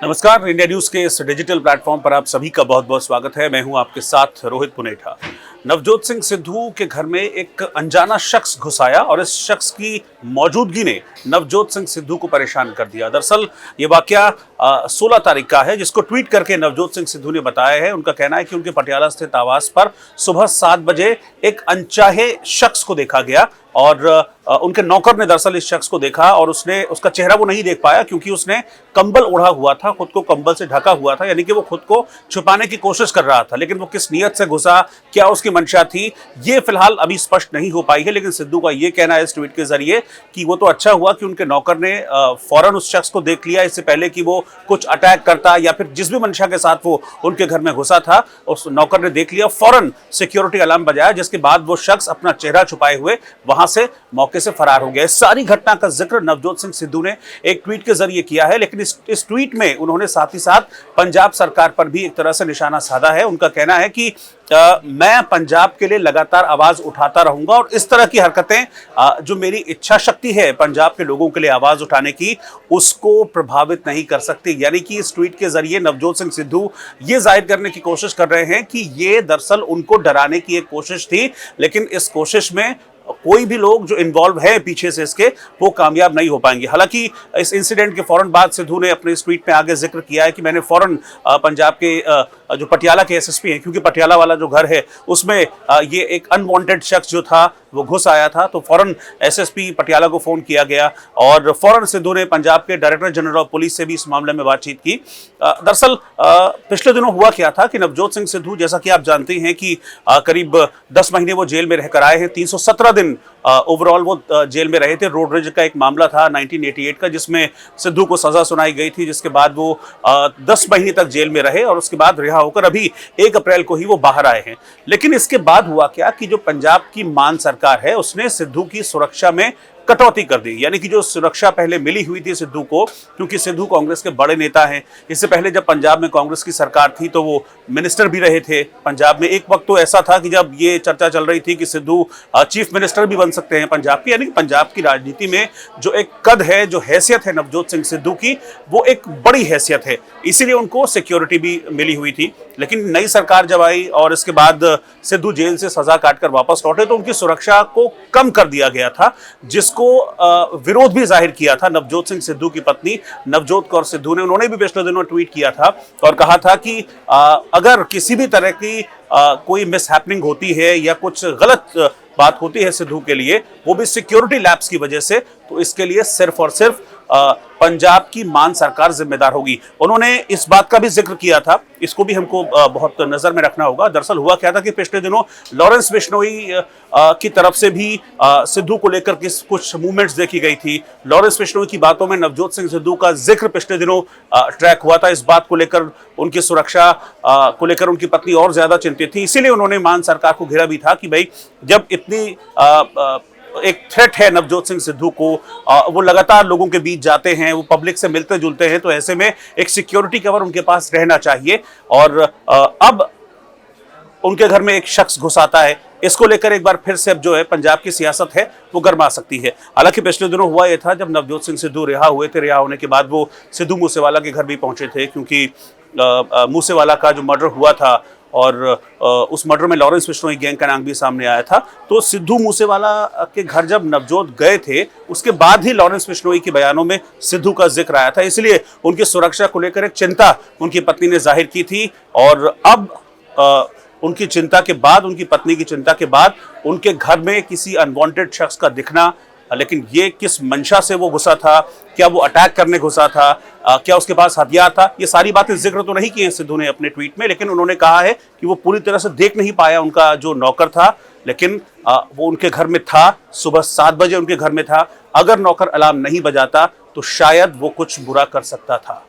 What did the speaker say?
नमस्कार, India news के इस डिजिटल प्लेटफॉर्म पर आप सभी का बहुत बहुत स्वागत है। मैं हूं आपके साथ रोहित पुनेठा। नवजोत सिंह सिद्धू के घर में एक अनजाना शख्स घुस आया और इस शख्स की मौजूदगी ने नवजोत सिंह सिद्धू को परेशान कर दिया। दरअसल ये वाकया 16 तारीख का है, जिसको ट्वीट करके नवजोत सिंह सिद्धू ने बताया है। उनका कहना है कि उनके पटियाला स्थित आवास पर सुबह 7 बजे एक अनचाहे शख्स को देखा गया और उनके नौकर ने दरअसल इस शख्स को देखा और उसका चेहरा वो नहीं देख पाया क्योंकि उसने कंबल ओढ़ा हुआ था, खुद को कंबल से ढका हुआ था, यानी कि वो खुद को छुपाने की कोशिश कर रहा था। लेकिन वो किस नीयत से घुसा, क्या उसकी मंशा थी, ये फिलहाल अभी स्पष्ट नहीं हो पाई है। लेकिन सिद्धू का ये कहना है इस ट्वीट के जरिए कि वो तो अच्छा हुआ कि उनके नौकर ने फौरन उस शख्स को देख लिया, इससे पहले कि वो कुछ अटैक करता या फिर जिस भी मंशा के साथ वो उनके घर में घुसा था, उस नौकर ने देख लिया, फौरन सिक्योरिटी अलार्म बजाया, जिसके बाद वो शख्स अपना चेहरा छुपाए हुए वहां से मौके से फरार हो गया। इस सारी घटना का जिक्र नवजोत सिंह सिद्धू ने एक ट्वीट के जरिए किया है, लेकिन इस ट्वीट में उन्होंने साथ ही साथ पंजाब सरकार पर भी एक तरह से निशाना साधा है। उनका कहना है कि मैं पंजाब के लिए लगातार आवाज उठाता रहूंगा और इस तरह की हरकतें जो मेरी इच्छा शक्ति है पंजाब के लोगों के लिए आवाज उठाने की, उसको प्रभावित नहीं कर सकती। यानी कि इस ट्वीट के जरिए नवजोत सिंह सिद्धू ये जाहिर करने की कोशिश कर रहे हैं कि ये दरअसल उनको डराने की एक कोशिश थी, लेकिन इस कोशिश में कोई भी लोग जो इन्वॉल्व है पीछे से इसके, वो कामयाब नहीं हो पाएंगे। हालांकि इस इंसिडेंट के फौरन बाद सिद्धू ने अपने इस ट्वीट में आगे जिक्र किया है कि मैंने फौरन पंजाब के जो पटियाला के एसएसपी हैं, क्योंकि पटियाला वाला जो घर है उसमें ये एक अनवांटेड शख्स जो था वो घुस आया था, तो फौरन एसएसपी पटियाला को फोन किया गया और फौरन सिद्धू ने पंजाब के डायरेक्टर जनरल ऑफ पुलिस से भी इस मामले में बातचीत की। दरअसल पिछले दिनों हुआ क्या था कि नवजोत सिंह सिद्धू, जैसा कि आप जानते हैं कि करीब 10 महीने वो जेल में रहकर आए हैं। 317 दिन ओवरऑल वो जेल में रहे थे। रोड रेज का एक मामला था 1988 का, जिसमें सिद्धू को सजा सुनाई गई थी, जिसके बाद वो 10 महीने तक जेल में रहे और उसके बाद रिहा होकर अभी 1 अप्रैल को ही वो बाहर आए हैं। लेकिन इसके बाद हुआ क्या कि जो पंजाब की मान सरकार है उसने सिद्धू की सुरक्षा में कटौती कर दी। यानी कि जो सुरक्षा पहले मिली हुई थी सिद्धू को, क्योंकि सिद्धू कांग्रेस के बड़े नेता हैं, इससे पहले जब पंजाब में कांग्रेस की सरकार थी तो वो मिनिस्टर भी रहे थे पंजाब में। एक वक्त तो ऐसा था कि जब ये चर्चा चल रही थी कि सिद्धू चीफ मिनिस्टर भी बन सकते हैं पंजाब की। यानी कि पंजाब की राजनीति में जो एक कद है, जो हैसियत है नवजोत सिंह सिद्धू की, वो एक बड़ी हैसियत है, इसीलिए उनको सिक्योरिटी भी मिली हुई थी। लेकिन नई सरकार जब आई और इसके बाद सिद्धू जेल से सजा काटकर वापस लौटे तो उनकी सुरक्षा को कम कर दिया गया था, जिसको विरोध भी जाहिर किया था नवजोत सिंह सिद्धू की पत्नी नवजोत कौर सिद्धू ने। उन्होंने भी पिछले दिनों ट्वीट किया था और कहा था कि अगर किसी भी तरह की कोई मिसहैपनिंग होती है या कुछ गलत बात होती है सिद्धू के लिए, वो भी सिक्योरिटी लैप्स की वजह से, तो इसके लिए सिर्फ और सिर्फ पंजाब की मान सरकार जिम्मेदार होगी। उन्होंने इस बात का भी जिक्र किया था, इसको भी हमको बहुत नजर में रखना होगा। दरअसल हुआ क्या था कि पिछले दिनों लॉरेंस बिश्नोई की तरफ से भी सिद्धू को लेकर कुछ मूवमेंट्स देखी गई थी। लॉरेंस बिश्नोई की बातों में नवजोत सिंह सिद्धू का जिक्र पिछले दिनों ट्रैक हुआ था। इस बात को लेकर, उनकी सुरक्षा को लेकर उनकी पत्नी और ज्यादा चिंतित थी, इसीलिए उन्होंने मान सरकार को घेरा भी था कि भाई जब इतनी एक थ्रेट है नवजोत सिंह सिद्धू को, वो लगातार लोगों के बीच जाते हैं, वो पब्लिक से मिलते जुलते हैं, तो ऐसे में एक सिक्योरिटी कवर उनके पास रहना चाहिए। और अब उनके घर में एक शख्स घुस आता है, इसको लेकर एक बार फिर से अब जो है पंजाब की सियासत है वो गर्मा सकती है। हालांकि पिछले दिनों हुआ यह था जब नवजोत सिंह सिद्धू रिहा हुए थे, रिहा होने के बाद वो सिद्धू मूसेवाला के घर भी पहुंचे थे, क्योंकि मूसेवाला का जो मर्डर हुआ था और उस मर्डर में लॉरेंस बिश्नोई गैंग का नाम भी सामने आया था। तो सिद्धू मूसेवाला के घर जब नवजोत गए थे, उसके बाद ही लॉरेंस बिश्नोई के बयानों में सिद्धू का जिक्र आया था, इसलिए उनकी सुरक्षा को लेकर एक चिंता उनकी पत्नी ने जाहिर की थी। और अब उनकी चिंता के बाद, उनकी पत्नी की चिंता के बाद, उनके घर में किसी अनवांटेड शख्स का दिखना, लेकिन ये किस मंशा से वो घुसा था, क्या वो अटैक करने घुसा था, क्या उसके पास हथियार था, ये सारी बातें जिक्र तो नहीं किए सिद्धू ने अपने ट्वीट में। लेकिन उन्होंने कहा है कि वो पूरी तरह से देख नहीं पाया उनका जो नौकर था, लेकिन वो उनके घर में था, सुबह 7 बजे उनके घर में था। अगर नौकर अलार्म नहीं बजाता तो शायद वो कुछ बुरा कर सकता था।